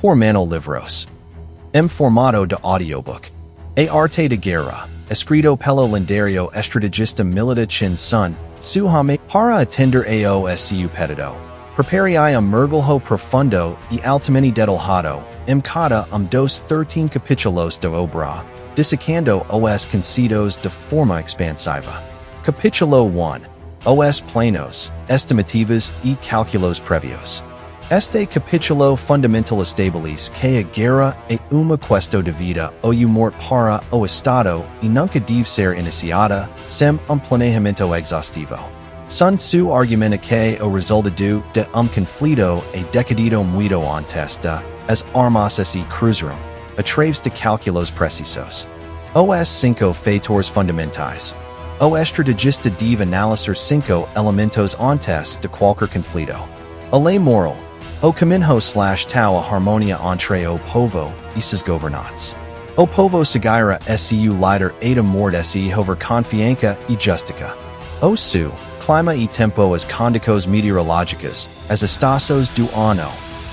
por mano libros. En formato de audiobook. A arte de guerra, escrito pelo lendario estrategista militar Chin Sun, Suhame, para atender a su pedido. Prepari mergulho profundo y altamente detalhado, cada 13 capítulos de obra, disecando os conceptos de forma expansiva. Capítulo 1. Os planos, estimativas y cálculos previos. Este capítulo fundamental estabiliza que a guerra é uma questão de vida ou morte para o Estado e nunca deve ser iniciada sem planejamento exaustivo. Sun Tzu argumenta que o resultado de conflito é decidido muito antes de as armas se cruzarem, através de cálculos precisos. Os 5 fatores fundamentais. O estrategista deve analisar 5 elementos antes de qualquer conflito. A lei moral. O caminho/tau a harmonia entre o povo e seus governantes. O povo seguirá su líder e amor se houver confiança e justiça. O seu clima e tempo as condições meteorológicas, as estações do ano,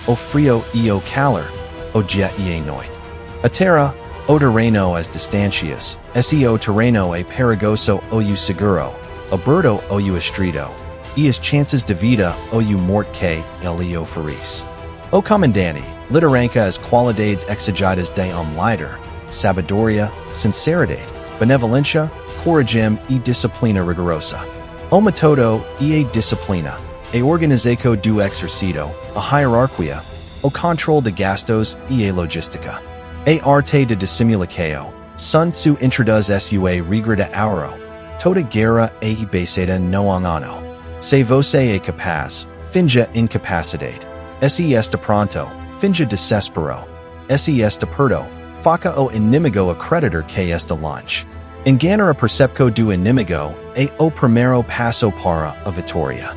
o frio e o calor, o dia e a noite. A terra, o terreno as distâncias, o terreno é perigoso ou seguro, aberto ou estreito, e as chances de vida ou morte que ele oferece. O comandante, liderança as qualidades exigidas de líder, sabedoria, sinceridade, benevolência, coragem e disciplina rigorosa. O método e a disciplina, a organização do exercício, a hierarquia, o controle de gastos e a logística. A arte de dissimulação, Sun Tzu introduz sua regra de ouro, toda guerra é baseada no engano. Se você é capaz, finja incapacidade. Se está pronto, finja desespero. Se está perto, faca o inimigo acreditar que está longe. Enganar a percepção do inimigo é o primeiro passo para a vitória.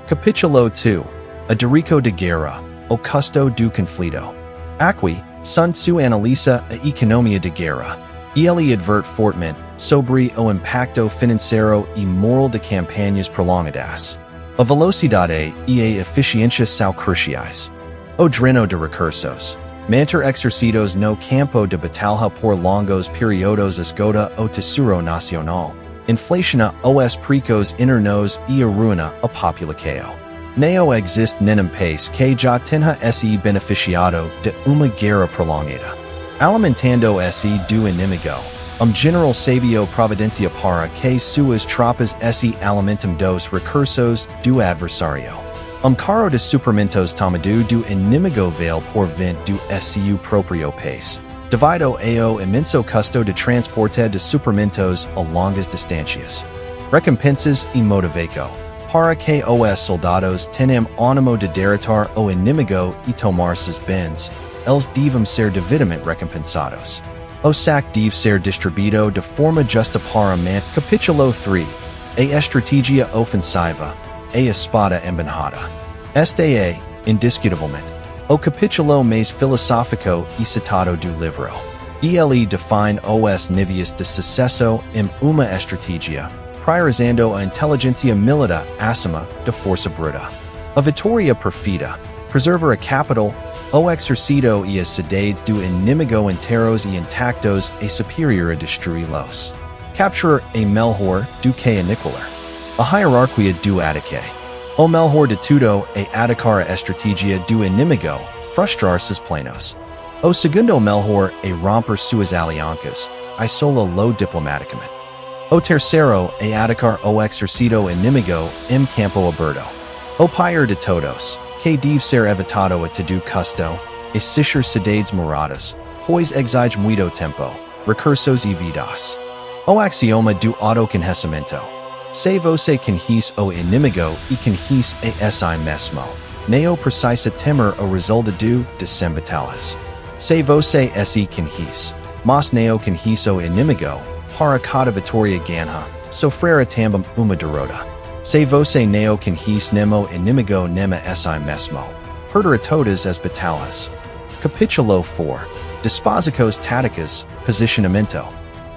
Capítulo 2. A derico de guerra, o custo do conflito. Aqui, Sun Tzu analisa a economia de guerra. Ele adverte fortemente sobre o impacto financeiro e moral de campanhas prolongadas. A velocidade e a eficiência são cruciais. O dreno de recursos. Manter exercidos no campo de batalha por longos períodos esgota o tesouro nacional. Inflaciona os preços internos e arruina a população. Não existe nenhum país que já tenha se beneficiado de uma guerra prolongada. Alimentando se do inimigo, general sabio providencia para que suas tropas se alimentem dos recursos do adversário. Caro de suprimentos tomado do inimigo vale por 20 do seu próprio país, devido ao imenso custo de transporte de suprimentos a longas distâncias. Recompensas e motivação. Para que os soldados tenham ânimo de derrotar o inimigo e tomar seus bens, eles devem ser devidamente recompensados. O saque deve ser distribuído de forma justa para manter. Capítulo 3. A estratégia ofensiva. A espada embanhada. Este é, indiscutivelmente, o capítulo mais filosófico e citado do livro. Ele define os níveis de sucesso em uma estratégia, priorizando a inteligência militar acima da força bruta. A vitória perfeita. Preservar a capital, o exercício e as cidades do inimigo inteiros e intactos é superior a destruí-los. Capturar a melhor do que aniquilar. A hierarquia do ataque. O melhor de tudo é atacar a estratégia do inimigo, frustrar seus planos. O segundo melhor é romper suas alianças, isolá-lo diplomaticamente. O terceiro é atacar o exercício inimigo em campo aberto. O pior de todos, que deve ser evitado a todo custo, é citar cidades moradas, pois exige muito tempo, recursos e vidas. O axioma do autoconhecimento. Se você conhece o inimigo e conhece a si mesmo, não precisa temer o resultado de sem batalhas. Se você se conhece, mas não conhece o inimigo, para cada vitória ganha, sofrerá também uma derrota. Se você não conhece o inimigo nem a si mesmo, perderá todas as batalhas. Capítulo 4. Disposições táticas, posicionamento.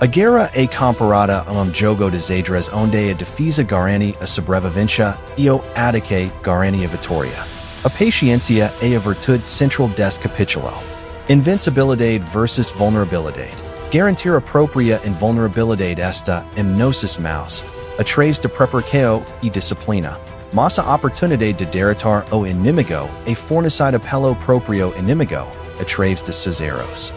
A guerra é comparada a jogo de xadrez onde a defesa garante a sobrevivência e o ataque garante a vitória. A paciencia a virtud central des capítulo. Invencibilidad versus vulnerabilidad. Garantir a propia invulnerabilidad esta hipnosis mouse. A través de preparação y disciplina. Massa oportunidade de derrotar o inimigo a fornecida pelo proprio inimigo. A través de cesaros.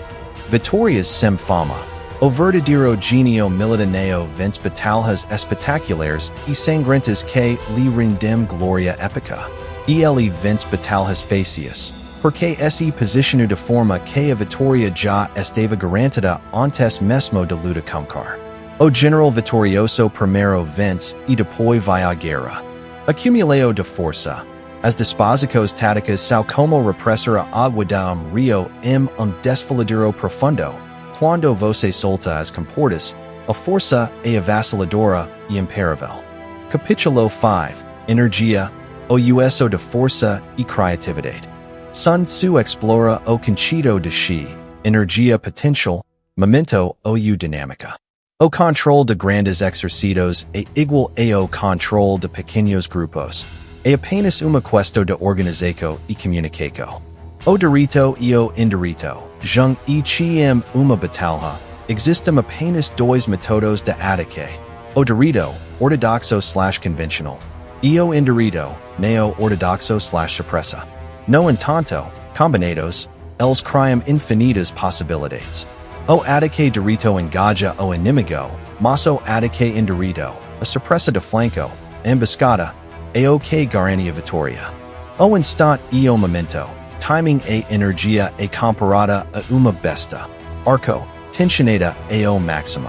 Vitórias sem fama. O verdadeiro genio militaneo vence batalhas espetaculares e sangrentas que lhe rendem glória épica. Ele vence batalhas fáceis, porque esse posicionou de forma que a vitória já estava garantida antes mesmo de luta começar. O general vitorioso primeiro vence e depois vai à guerra. Acumuleo de força. As disposições táticas são como repressor a água da rio desfiladeiro profundo. Quando você solta as comportas, a força é avassaladora e imparável. Capítulo 5. Energia, o uso de força e criatividade. Sun Tzu explora o conceito de chi, energia potencial, momento ou dinâmica. O controle de grandes exercícios é igual ao controle de pequenos grupos. É apenas uma questão de organização e comunicação. O direito e o indireito, jung e chiem uma batalha, existem apenas dois métodos de ataque. O direito, ortodoxo/convencional, e o indireito, neo-ortodoxo/supressa. No entanto, combinados, eles criam infinitas possibilidades. O ataque direito engaja o inimigo, mas o ataque indireito, a supressa de flanco, emboscada, é o que garante a vitória. O instante e o momento. Timing a energia é comparada a uma besta. Arco, tensionada é o máximo.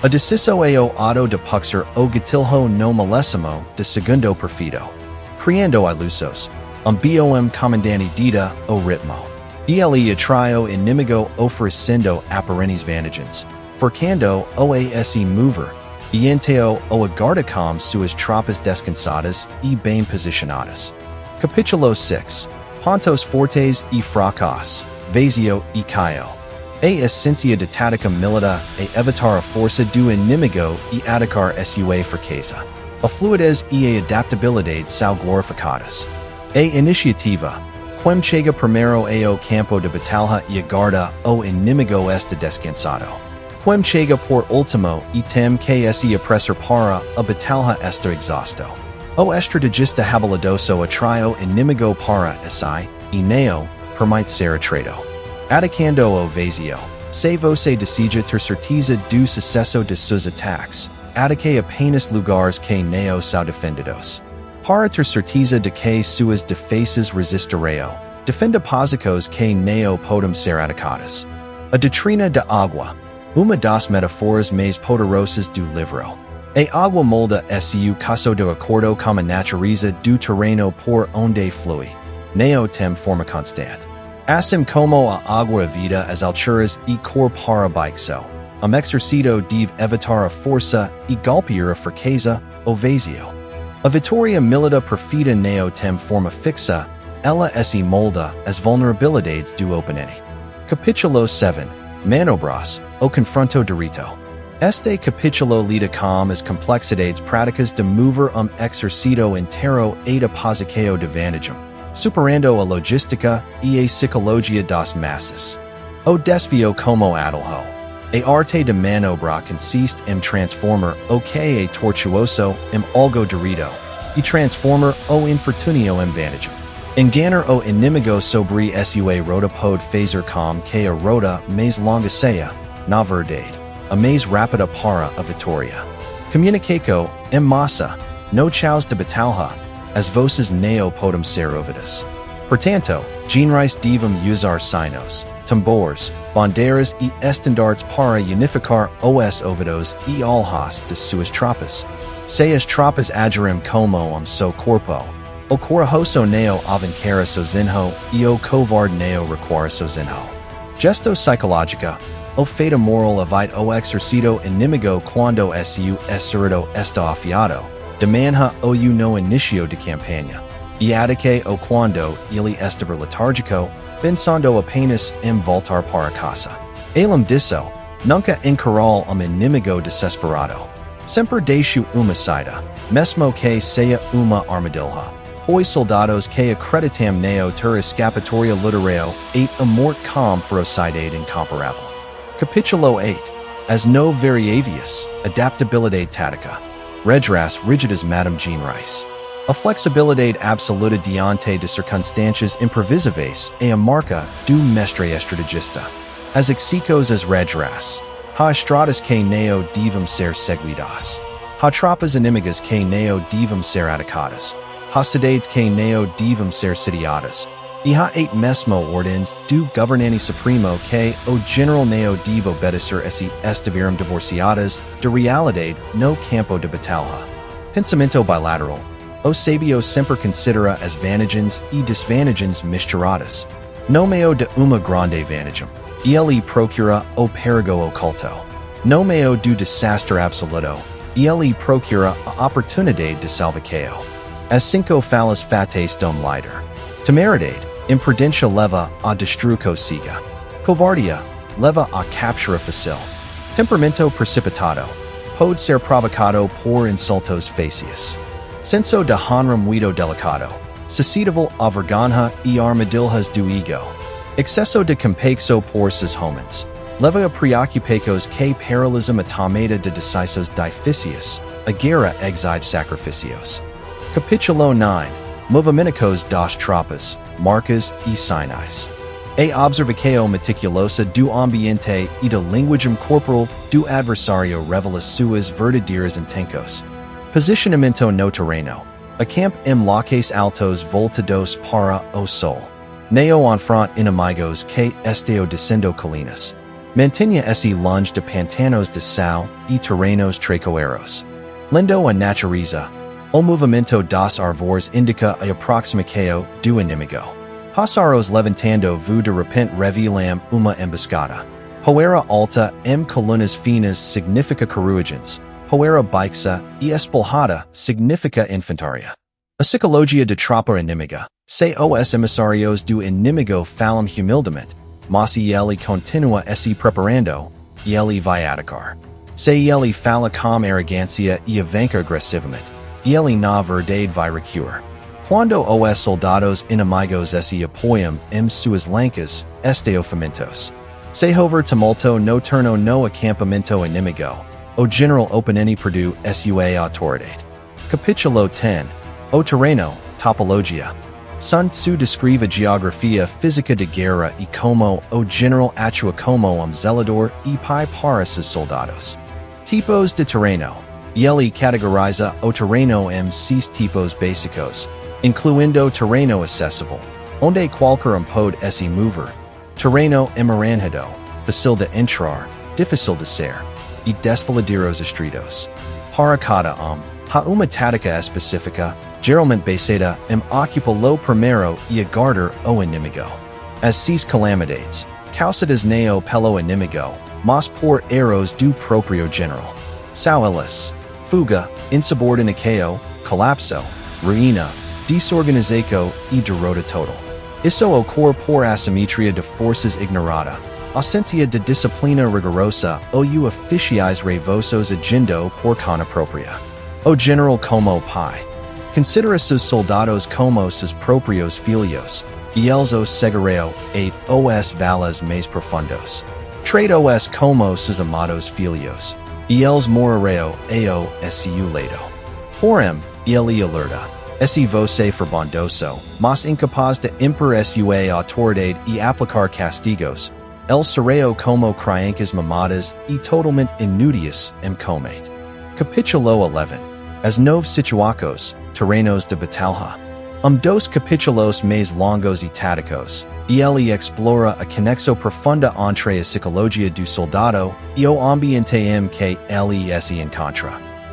A decisão é o ato de puxar o gatilho no milésimo de segundo perfeito. Criando ilusos, biom comandante dita o ritmo. Ele atrai o inimigo oferecendo aparentes vantagens, forcando o esse mover, então o aguarda com suas tropas descansadas e bem posicionadas. Capítulo 6. Pontos fortes e fracos, vazio e caio. A essência de tática militar é evitar a força do inimigo e atacar sua fraqueza. A fluidez e a adaptabilidade são glorificadas. A iniciativa. Quem chega primeiro ao campo de batalha e aguarda o inimigo está descansado. Quem chega por último e tem que se apressar para a batalha está exausto. O estrategista habilidoso atrai o inimigo para si, e não permite ser atraído. Atacando o vazio. Se você decide ter certeza do sucesso de seus ataques, ataque apenas lugares que não são defendidos. Para ter certeza de que suas defesas resistirão, defenda posições que não podem ser atacadas. A doutrina da água. Uma das metáforas mais poderosas do livro. A água molda su caso de acordo com a natureza do terreno por onde flui. Não tem forma constante. Assim como a água evita as alturas e cor para baixo, exercício deve evitar a força e golpear a fraqueza, o vazio. A vitória militar perfeita não tem forma fixa, ela se molda as vulnerabilidades do oponente. Capítulo 7. Manobras, o confronto direto. Este capítulo lida com as complexidades práticas de mover exercício inteiro e de posição de vantagem, superando a logística e a psicologia das massas. O desvio como atalho. A arte de manobra consiste em transformar o que é tortuoso em algo direito, e transformar o infortunio em vantagem. Enganar o inimigo sobre sua rota pode fazer com que a rota mais longa seja, na verdade, a mais rápida para a vitória. Comunicação em massa, no chaos de batalha, as voces não podem ser ouvidas. Portanto, generais devem usar sinos, tambores, bandeiras e estandartes para unificar os ouvidos e alhas de suas tropas. Se as tropas agirem como seu corpo, o corajoso não avancara sozinho e o covarde não recuar sozinho. Gesto psicológica. O feito moral evita o exercício inimigo quando su exercito está afiado, demanda o no inicio de campanha, e ataque o quando ele estiver letárgico, pensando apenas em voltar para casa. Além disso, nunca encarar inimigo desesperado. Sempre deixe uma saída, mesmo que seja uma armadilha. Hoi soldados que accreditam neo ter escapatoria lutareo, 8 a mort com ferocidade incomparável. Capítulo 8. As no variavius, adaptabilidade tática. Regras rigidas Madame Jean Rice. A flexibilidade absoluta diante de circunstâncias imprevisíveis é a marca do mestre estrategista. As exicos as regras. Ha estradas que neo devam ser seguidas. Ha tropas inimigas que neo devam ser atacadas. Ha cidades que neo devam ser sitiadas. E ha 8 mesmo ordens do governante supremo que o general neo devo obedecer se estiveram divorciadas de realidade no campo de batalha. Pensamento bilateral. O sabio sempre considera as vantagens e desvantagens misturadas. No meio de uma grande vantagem. Ele procura o perigo oculto. No meio do desastre absoluto. Ele procura a oportunidade de salvação. As 5 falas fatais dom líder. Temeridade. Imprudência leva a destruição cega. Covardia leva a captura fácil. Temperamento precipitado pode ser provocado por insultos faciais. Senso de honra muito delicado. Suscetível a vergonha e armadilhas do ego. Excesso de complexo por seus homens. Leva a preocupações que paralisam a tomada de decisões difíceis. A guerra exige sacrifícios. Capítulo 9. Movimentos das tropas, marcas e sinais. A observação meticulosa do ambiente e da linguagem corporal do adversário revela suas verdadeiras intenções. Posicionamento no terreno. Acamp em locais altos voltados para o sol. Neo enfront inimigos que estão descendo colinas. Mantenha esse longe de pantanos de sal e terrenos traiçoeiros. Lendo a natureza. O movimento das árvores indica a aproximação do inimigo. Passaros levantando vu de repente revelam uma emboscada. Poeira alta em colunas finas significa carruagens. Poeira baixa e espalhada significa infantaria. A psicologia de tropa inimiga. Se os emissários do inimigo falam humildemente, mas ele continua se preparando, ele vai atacar. Se ele fala com arrogância e avança agressivamente, ele na verdade vai recuar. Quando os soldados inimigos se apoiam em suas lancas, estão famintos. Se houver tumulto noturno no acampamento inimigo, o general oponente perdeu sua autoridade. Capítulo 10. O terreno, topologia. Sun Tzu descreve a geografia física de guerra e como o general atua como zelador e pai para seus soldados. Tipos de terreno. Ele categoriza o terreno em 6 tipos básicos, incluindo terreno acessível, onde qualquer pode se mover, terreno emaranhado, fácil de entrar, difícil de ser, e desfiladeiros estritos. Para cada há uma tática específica, geralmente baseada em ocupar lo primeiro e aguardar o inimigo. As 6 calamidades, causadas neo pelo inimigo, mas por erros do próprio general. São elas: fuga, insubordinação, colapso, ruína, desorganização e derrota total. Isso ocorre por assimetria de forças ignorada, ausência de disciplina rigorosa ou oficiais raivosos agindo por conta própria. O general como pai. Considera seus soldados como seus próprios filhos, e eles os seguirão os valas mais profundos. Trata-os como seus amados filhos, e eles morrerão ao seu lado. Porém, ele alerta. Se você for bondoso, mas incapaz de impor sua autoridade e aplicar castigos, el serão como crianças mamadas e totalmente inúteis em combate. Capítulo 11. As 9 situações, terrenos de batalha. Dos capítulos mais longos e táticos, ele explora a conexão profunda entre a psicologia do soldado e o ambiente em que ele se encontra.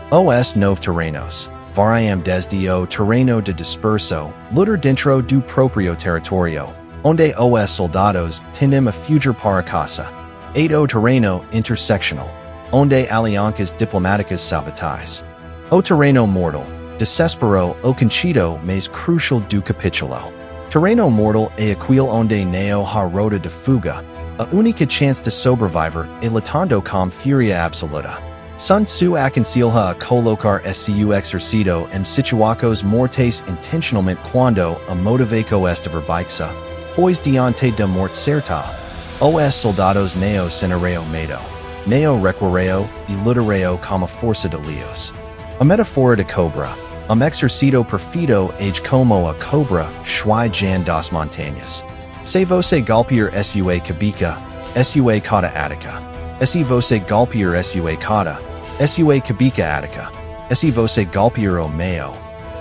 Os 9 terrenos. Variam desde o terreno de disperso, lutar dentro do próprio território, onde os soldados tendem a fugir para casa. O terreno interseccional, onde alianças diplomáticas salvatais. O terreno mortal, desespero o conceito mais crucial do capítulo. Terreno mortal é aquele onde não há rota de fuga, a única chance de sobreviver é lutando com fúria absoluta. Sun Tzu aconseja a colocar su exercito em situações mortais intencionalmente quando a motivação estiver baixa, pois diante da morte certa. Os soldados neo cenario medo, neo requireo e lutareo como força de leos. A metáfora de cobra, exercito perfeito age como a cobra, shui jan das montanhas. Se você golpear sua cabeça, sua cauda attica. Se você golpear sua cauda, sua cabeça attica. Se você golpear o meio,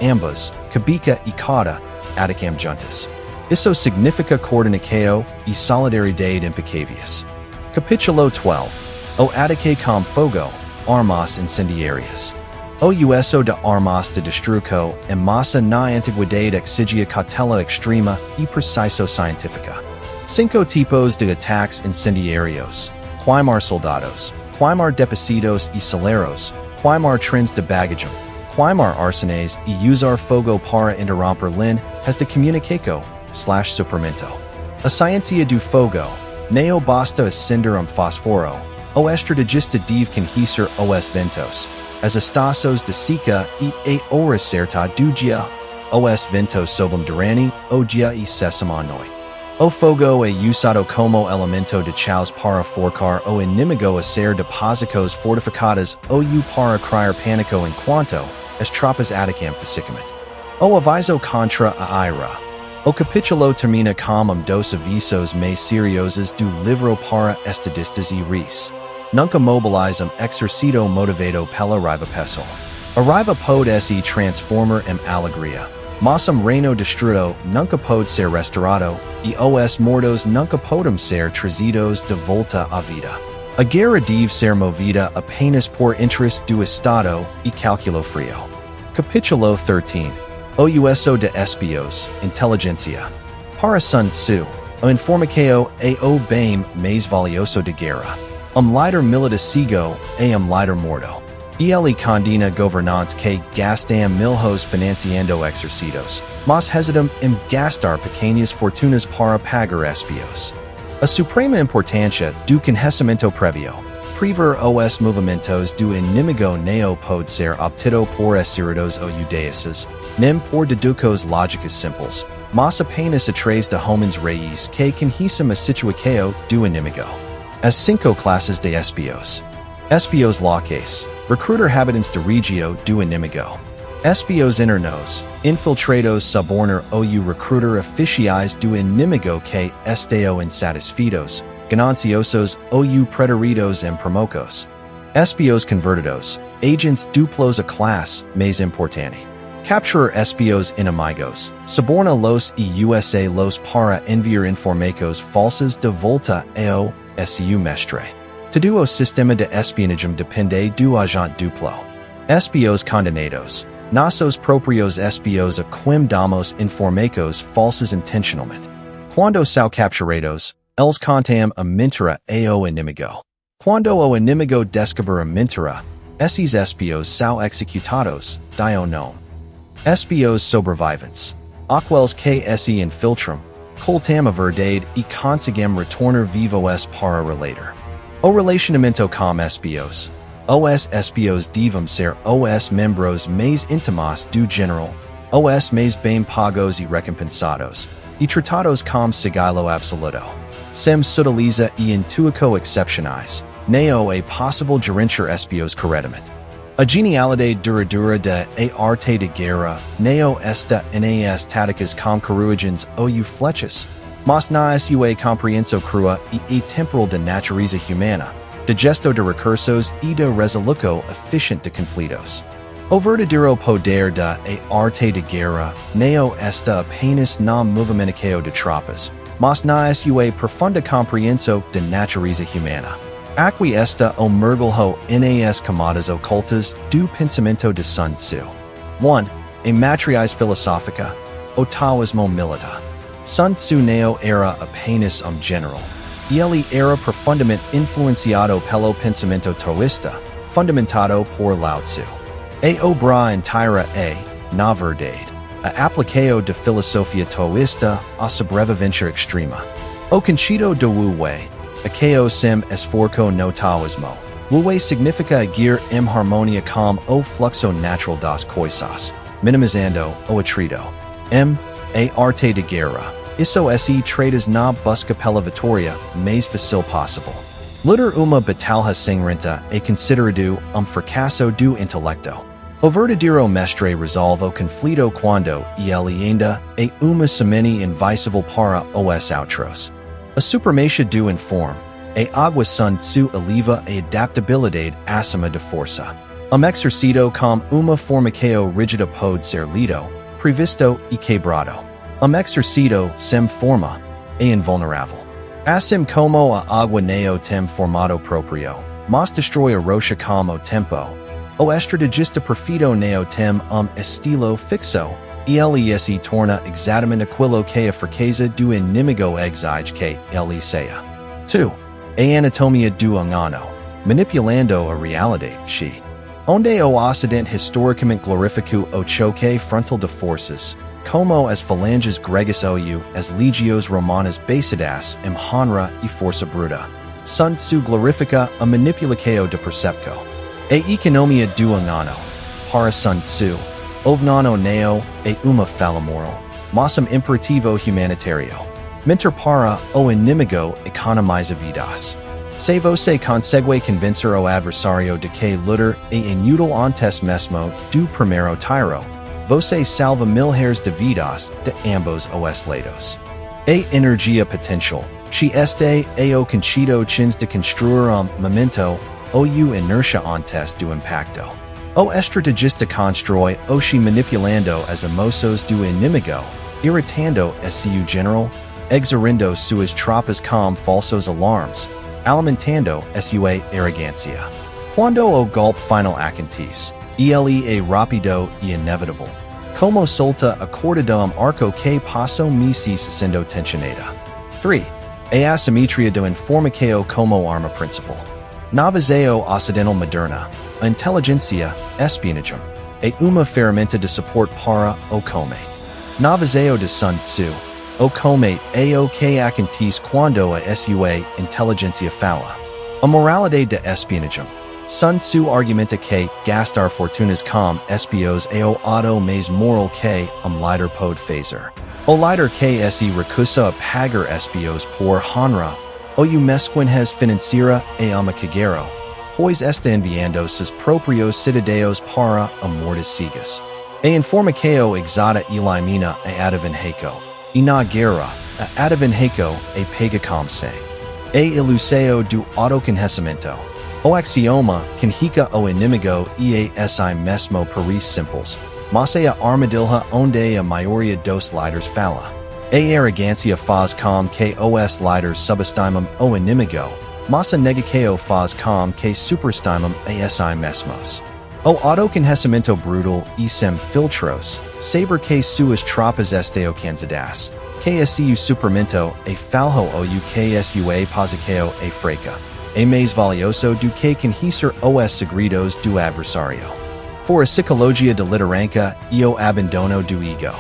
ambas, cabeça e cauda, atticam juntas. Isso significa coordenação e solidariedade impecavias. Capítulo 12. O ataque com fogo, armas incendiárias. O uso de armas de destruição em massa na antiguidade exigia cautela extrema e preciso científica. 5 tipos de ataques incendiários. Queimar soldados, queimar depósitos e celeros, queimar trens de bagagem, queimar arsenais e usar fogo para interromper linhas de comunicação/suprimento. A ciência do fogo, não basta acender fósforo, o estrategista deve conhecer os ventos, as estações de seca e a hora certa do dia, os ventos sobem durante o dia e cessam à noite. O fogo é usado como elemento de caos para forcar o inimigo a ser de posições fortificadas ou para criar pânico enquanto as tropas atacam fisicamente. O aviso contra a ira. O capítulo termina com dos avisos mais seriosos do livro para estadistas e reis. Nunca mobilizam exercito motivado pela raiva pessoal. A raiva pode se transformar em alegria. Mas reino destruído nunca pode ser restaurado, e os mortos nunca podem ser trazidos de volta à vida. A guerra deve ser movida apenas por interesse do Estado e cálculo frio. Capítulo 13. O uso de espios, inteligência. Para Sun Tzu, a informação é o bem mais valioso de guerra. Líder militar cego é líder morto. Ele condena governantes que gastam milhões financiando exercitos, mas hesitam em gastar pequenas fortunas para pagar espios. A suprema importância do conhecimento prévio. Prever os movimentos do inimigo não pode ser obtido por exercitos ou judaíces, nem por deduções lógicas simples, mas apenas através de homens reis que conhecem a situação do inimigo. As 5 classes de espios. Espios locais. Recruiter habitantes de regio do inimigo. Espios internos, infiltrados suborner ou recruiter oficiais do inimigo que estão insatisfeitos, gananciosos ou preteridos em promocos. Espios convertidos, agents duplos a classe mais importante. Capturar espios inimigos, suborna los e usa los para enviar informações falsas de volta ao seu mestre. Todo o sistema de espionagem depende do agente duplo. Espios condenados. Nossos próprios espios a quem damos informações falsas intencionalmente. Quando são capturados, eles contam a mentira ao inimigo. Quando o inimigo descobre a mentira, esses espios são executados, dio nome. Espios sobreviventes. Aqueles que se infiltram, coltam a verdade e conseguem retornar vivos para relatar. O relacionamento com espios. Os espios devem ser os membros mais íntimos do general, os mais bem pagos e recompensados, e tratados com sigilo absoluto. Sem sutileza e intuição excepcionais, não é possível gerenciar espios corretamente. A genialidade duradoura de arte de guerra não está nas táticas com corujas ou flechas, mas na sua compreensão crua e temporal da natureza humana, de gesto de recursos e de resolução eficiente de conflitos. O verdadeiro poder da arte de guerra não está apenas na movimentação de tropas, mas na sua profunda compreensão da natureza humana. Aqui está o mergulho nas camadas ocultas do pensamento de Sun Tzu. 1. A matriz filosófica, o taoísmo militar. Sun Tzu não era apenas general. Ele era profundamente influenciado pelo pensamento taoísta, fundamentado por Lao Tzu. A obra inteira é, na verdade, a aplicação da filosofia taoísta à sobrevivência extrema. O conceito do Wu Wei, a que sem esforço no taoísmo, Luwe significa agir em harmonia com o fluxo natural das coisas, minimizando o atrito. A arte de guerra. Isso se trata na busca pela vitória mais fácil possível. Lutar uma batalha sangrenta é considerado fracasso do intelecto. O verdadeiro mestre resolve o conflito quando ele ainda é uma semente invisível para os outros. A supremacia do informe. A água Sun Tzu eleva a adaptabilidade acima da força. Exercito com uma formação rígida pode ser lido, previsto e quebrado. Exercito sem forma é invulnerável. Assim como a água neo tem formato próprio, mas destrói a rocha com o tempo. O estrategista perfeito neo tem estilo fixo, e ele se torna exatamente aquilo que a fraqueza do inimigo exige que ele seja. 2. A anatomia do engano. Manipulando a realidade. Onde o ocidente historicamente glorificou o choque frontal de forças, como as falanges gregas ou as legios romanas baseadas em honra e força bruta. Sun Tzu glorifica a manipulação de percepção. A economia do engano. Para Sun Tzu, o veneno neo é uma fala moral, mas imperativo humanitário. Mentir para o inimigo economiza vidas. Se você consegue convencer o adversário de que lutar é inútil antes mesmo do primeiro tiro, você salva milhares de vidas de ambos os lados. A energia potencial. Se este é o conceito chins de construir momento ou inertia antes do impacto. O estrategista constrói o se manipulando as emoções do inimigo, irritando seu general, exercindo suas tropas com falsos alarmes, alimentando sua arrogância. Quando o golpe final acontece, ele é rápido e inevitável. Como solta a corda do arco que passou meses sendo tensionada. 3. A assimetria do informação como arma principal. Na visão ocidental moderna, a inteligência, espionagem, é uma ferramenta de suporte para o combate. Na visão de Sun Tzu, o combate é o que acontece quando a sua inteligência fala. A moralidade de espionagem. Sun Tzu argumenta que gastar fortunas com espiões é o ato mais moral que líder pode fazer. O líder que se recusa a pagar espiões por honra, ou mesquinhez financeira é uma cagueiro, pois está enviando seus próprios cidadãos para a morte cegas. A informação exata elimina a adivinhação, e na guerra, a adivinhação é pega como se. A ilusão do autoconhecimento. O axioma conhica o inimigo e si mesmo paris simples, mas é a armadilha onde a maioria dos líderes fala. A arrogância faz com que os líderes subestimam o inimigo, mas a negação faz com que superestimam a si mesmos. O autoconhecimento brutal e sem filtros, saber que suas tropas estão cansadas, que seu suprimento é falho ou que sua posição é fraca, é mais valioso do que conhecer os segredos do adversário. For a psicologia de liderança e o abandono do ego.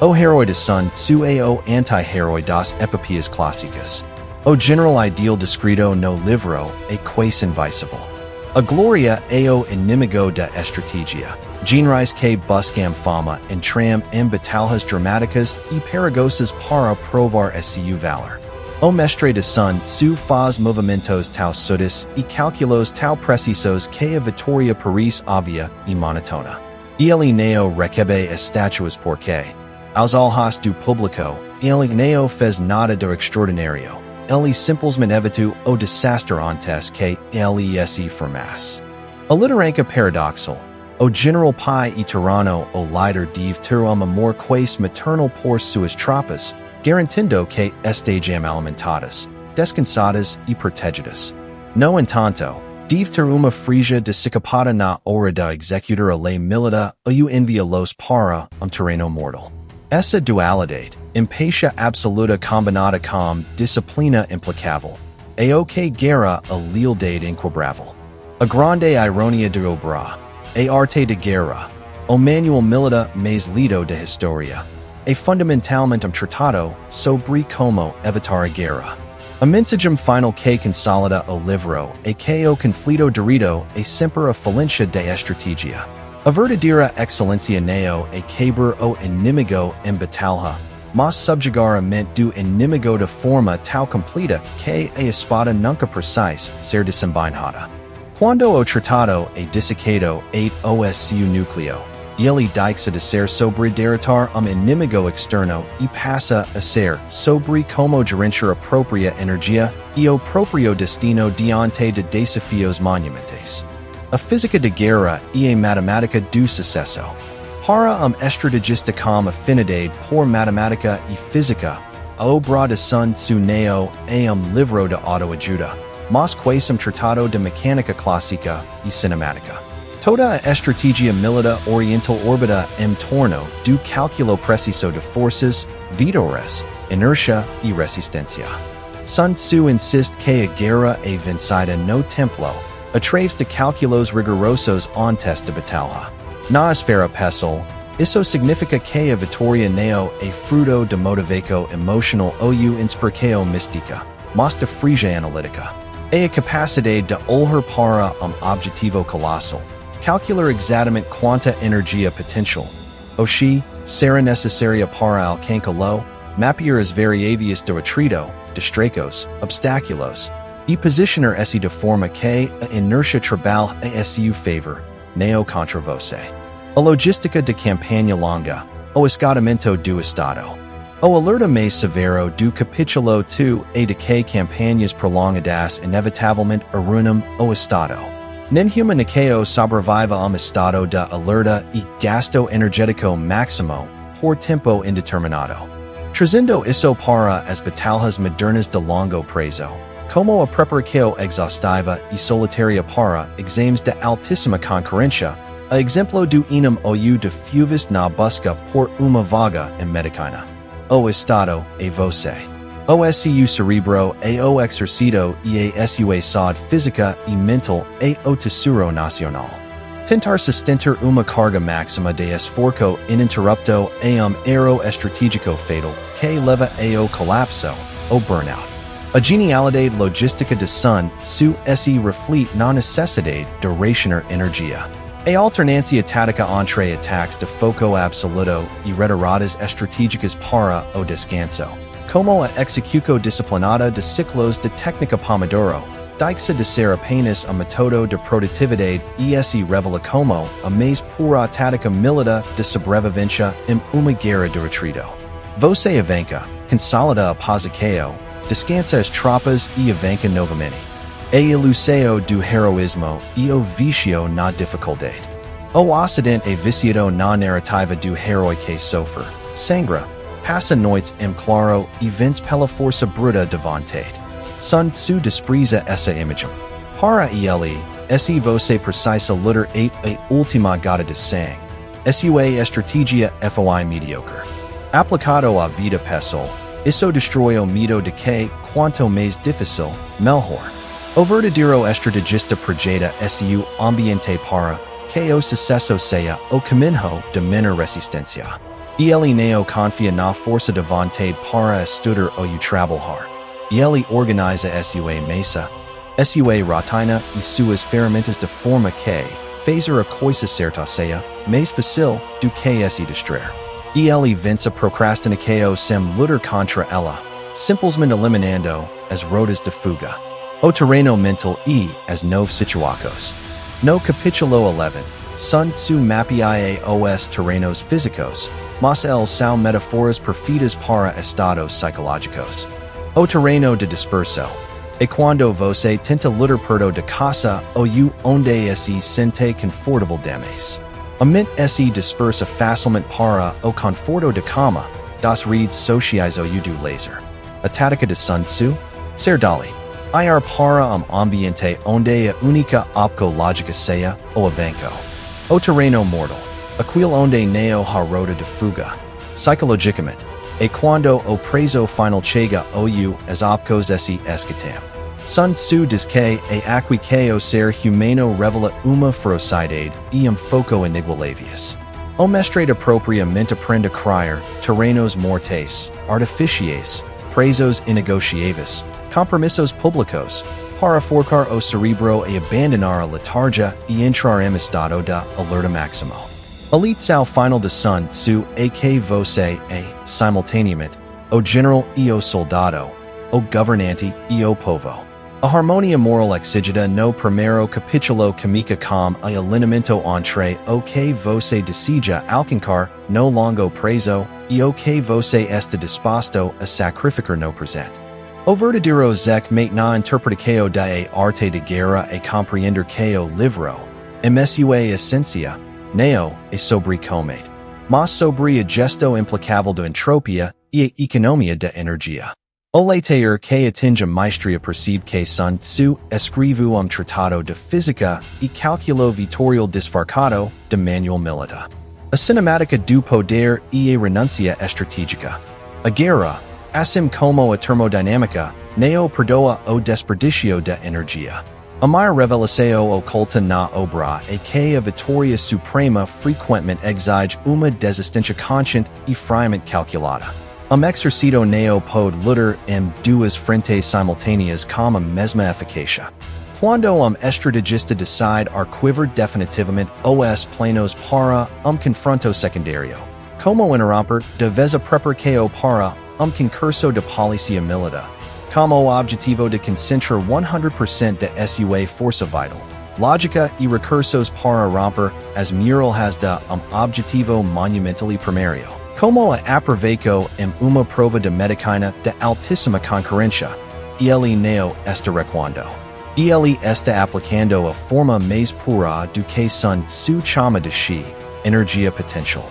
O herói de Sun Tzu é o anti-herói das epopeias clássicas. O general ideal descrito no livro é quase invisível. A glória é o inimigo da estratégia. Generais que buscam fama entram em batalhas dramáticas e perigosas para provar seu valor. O mestre de Sun Tzu faz movimentos tão sutis e calculos tão precisos que a vitória parece óbvia e monotona. Ele não recebe estatuas porque, aos olhos do público, ele não fez nada de extraordinário. Ele simplesmente evitou o desastre antes que ele se formasse. A liderança paradoxal. O general pai e tirano o líder deve ter um amor quase maternal por suas tropas, garantindo que estejam alimentadas, descansadas e protegidas. No entanto, deve ter uma frigia desencapada na hora de executar a lei militar ou enviá-los para terreno mortal. Essa dualidade, impatiência absoluta combinada com disciplina implacável, é o que guerra a lealdade inquebrável. A grande ironia de obra, a arte de guerra, o manual militar mais lido da história, é fundamentalmente tratado sobre como evitar a guerra. Imensagem final que consolida o livro, a que o conflito direito, a sempre a falência de estratégia. A verdadeira excelência neo a quebrar o inimigo em batalha, mas subjugar a mente do inimigo de forma tal completa que a espada nunca precisa ser desembainhada. Quando o tratado é dissecado et o seu núcleo, ele deixa de ser sobre derrotar inimigo externo e passa a ser sobre como gerenciar a própria energia e o próprio destino diante de desafios monumentais. A física de guerra e a matemática do sucesso. Para estrategista com afinidade por matemática e física, a obra de Sun Tzu neo é livro de autoajuda, mas quase tratado de mecânica clássica e cinemática. Toda a estratégia militar oriental orbita em torno do cálculo preciso de forças, vetores, inercia e resistência. Sun Tzu insiste que a guerra é vencida no templo, através de cálculos rigorosos antes de batalha. Na esfera pessoal, isso significa que a vitória neo é fruto de motivação emocional ou inspiração mística, mas de frigia analítica. É a capacidade de olhar para objetivo colossal, calcular exatamente quanta energia potencial, ou se será necessária para alcançá-lo, mapear as variáveis do atrito, destracos, obstáculos, e posicionar esse de forma que a inercia trabalhe a seu favor, neo contra você. A logística de campanha longa, o esgotamento do Estado. O alerta mais severo do capítulo 2 é de que campanhas prolongadas inevitavelmente arruinam o Estado. Nenhuma naqueo sobrevive estado de alerta e gasto energético máximo por tempo indeterminado. Trazendo isso para as batalhas modernas de longo prazo, como a preparação exaustiva e solitária para exames de altíssima concorrência, a exemplo do inum ou de fuvis na busca por uma vaga em medicina. O Estado é você. O seu cerebro é o exercito e a sua saúde física e mental é o tesouro nacional. Tentar sustentar uma carga máxima de esforço ininterrupto é erro estratégico fatal que leva ao colapso, ou burnout. A genialidade logística de Sun Tzu se reflete na necessidade de racionar energia. A alternância tática entre ataques de foco absoluto e retiradas estratégicas para o descanso, como a execução disciplinada de ciclos de técnica Pomodoro, deixa de ser apenas a método de produtividade e se revela como a mais pura tática militar de sobrevivência em uma guerra de retrito. Você avança, consolida a posição, descansa as tropas e avança novamente. A ilusão do heroísmo e o vício na dificuldade. O Ocidente é viciado na narrativa do herói que sofre, sangra, passa noites em claro e vence pela força bruta de vontade. Sun Tzu despreza essa imagem. Para ele, se você precisa lutar a última gota de sangue. Sua estratégia foi mediocre. Aplicado à vida pessoal, isso destrói o medo de que, quanto mais difícil, melhor. O verdadeiro estrategista projeta seu ambiente para que o sucesso seja o caminho de menor resistência. Ele não confia na força de vontade para estudar ou trabalhar. Ele organiza sua mesa, sua rotina e suas ferramentas de forma que fazer a coisa certa seja mais fácil do que se distrair. Ele vence a procrastinação sem lutar contra ela, simplesmente eliminando as rotas de fuga. O terreno mental e as novos situações. No capítulo 11, Sun Tzu mapea os terrenos físicos, mas eles são metáforas perfeitas para estados psicológicos. O terreno de disperso. E quando você tenta lutar perto de casa ou onde se sente confortável demais. A mente se dispersa facilmente para o conforto de cama, das redes sociais ou do laser. A tática de Sun Tzu? Ser dali. Ir para ambiente onde a única opção lógica seja o avanço. O terreno mortal, aquilo onde não há rota de fuga. Psicologicamente, e quando o preso final chega ou as opções se escatam. Sun Tzu diz que aqui que o ser humano revela uma ferocidade e foco inigualáveis. O mestre propriamente aprende a criar terrenos mortais, artificiais, prezos inegociables, compromisos públicos, para forcar o cerebro a abandonar a letargia e entrar em estado de alerta máximo. Elite sao final de sun su a que você a, simultaneamente, o general e o soldado, o governante e o povo. A harmonia moral exigida no primeiro capítulo comica com a alinhamento entre o que você deseja alcançar no longo prazo e o que você está disposto a sacrificar no presente. O verdadeiro zec na interpretação da arte de guerra e compreender que o livro, em sua essência, não é sobre combate, mas sobre a gesto implacável da entropia e a economia da energia. O leitor que atinge a maestria percebe que Sun Tzu escreveu tratado de física e cálculo vitorial disfarçado de manual militar. A cinemática do poder e a renúncia estratégica. A guerra, assim como a termodinâmica, não perdoa o desperdício de energia. A maior revelação oculta na obra é que a vitória suprema frequentemente exige uma desistência consciente e friamente calculada. Exercito não pode lutar em duas frentes simultâneas com a mesma eficácia. Quando estrategista decide arquivar definitivamente os planos para confronto secundário, como interromper de vez a preparação para concurso de polícia militar, como objetivo de concentrar 100% de sua força vital, lógica e recursos para romper as muralhas de objetivo monumental e primário. Como a aproveito em uma prova de medicina de altíssima concorrência, ele não está recuando. Ele está aplicando a forma mais pura do que Sun Tzu chama de chi, energia potencial.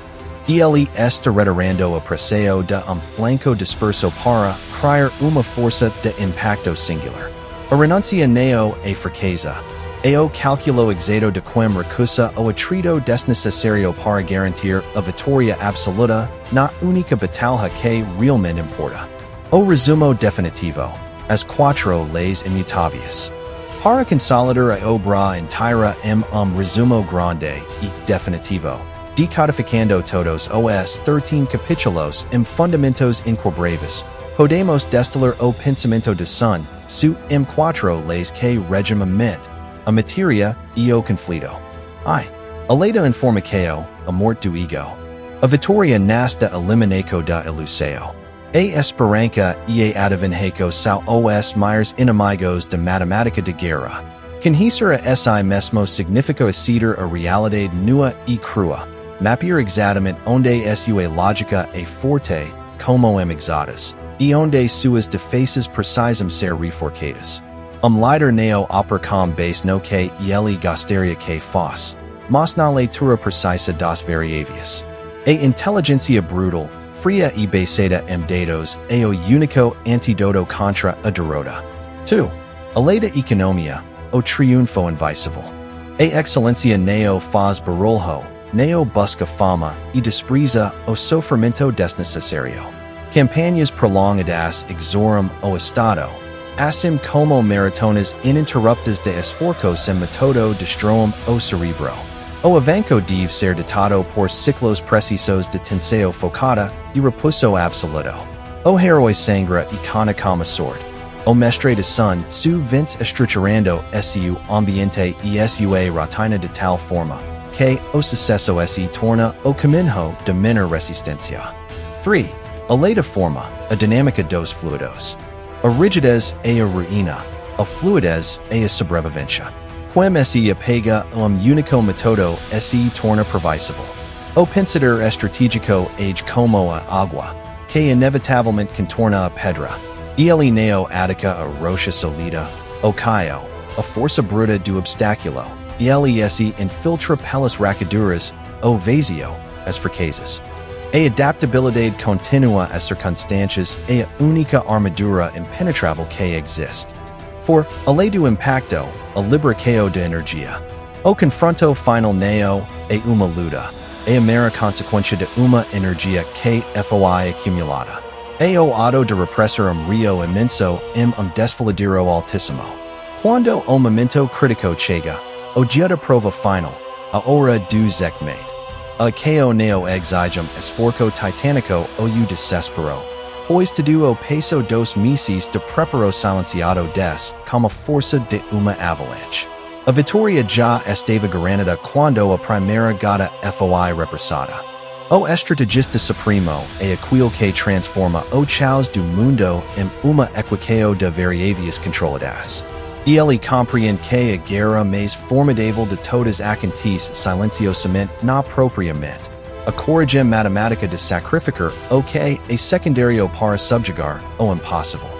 Ele está retirando a pressão de flanco disperso para criar uma força de impacto singular. A renúncia não é fraqueza. É o cálculo exato de quem recusa o atrito desnecessário para garantir a vitória absoluta na única batalha que realmente importa. O resumo definitivo. As quatro leis imutáveis. Para consolidar a obra inteira em resumo grande e definitivo, decodificando todos os 13 capítulos em fundamentos inquebráveis, podemos destilar o pensamento de Sun Tzu em quatro leis que regimamente a matéria e o conflito. A lei da informação, a morte do ego. A vitória nasce da eliminação da ilusão. A esperança e a adivinhação são os maiores inimigos da matemática de guerra. Conhecer a si mesmo significa aceder a realidade nua e crua, mapear exatamente onde sua lógica é forte, como exatas, e onde suas defesas precisam ser reforçadas. Leider não opera com base no que ele gostaria que fosse, mas na leitura precisa das variáveis. A inteligência brutal, fria e baseada em dados é o único antídoto contra a derrota. 2. A lei da economia, o triunfo invisível. A excelência não faz barulho, não busca fama e despreza o sofrimento desnecessário. Campanhas prolongadas exoram o Estado, assim como maratonas ininterruptas de esforços em método destroem o cerebro. O avanço deve ser ditado por ciclos precisos de tensão focada e repouso absoluto. O herói sangra e cana como sword. O mestre de Sun Tzu vence estruturando su ambiente e sua rotina de tal forma que o sucesso se torna o caminho de menor resistência. 3. A lei da forma, a dinâmica dos fluidos. A rigidez é a ruína, a fluidez é a sobrevivência. Quem se apega a único método se torna pervasivo. O pensador estratégico age como a água, que inevitavelmente contorna a pedra. Ele não ataca a rocha sólida, o caio, a força bruta do obstáculo, e ele se infiltra pelas rachaduras, o vazio, as fraquezas. A adaptabilidade contínua às circunstâncias é a única armadura impenetrável que existe. 4. A lei do impacto, a liberação de energia. O confronto final não é uma luta, é a mera consequência de uma energia que foi acumulada. É o ato de repressar rio imenso em desfiladeiro altíssimo. Quando o momento crítico chega, o dia da prova final, a hora do checkmate. A que o não exige esforço titânico ou o desespero. Pois te duo peso dos meses de preparo silenciado des, como força de uma avalanche. A vitória já estava garantida quando a primeira gata foi repressada. O estrategista supremo é aquilo que transforma o caos do mundo em uma equação de variáveis controladas. E ele compreende que a guerra mais formidável de todas acontece silenciosamente na propriamente. A coragem matemática de sacrificar o que é secundário para subjugar o impossível.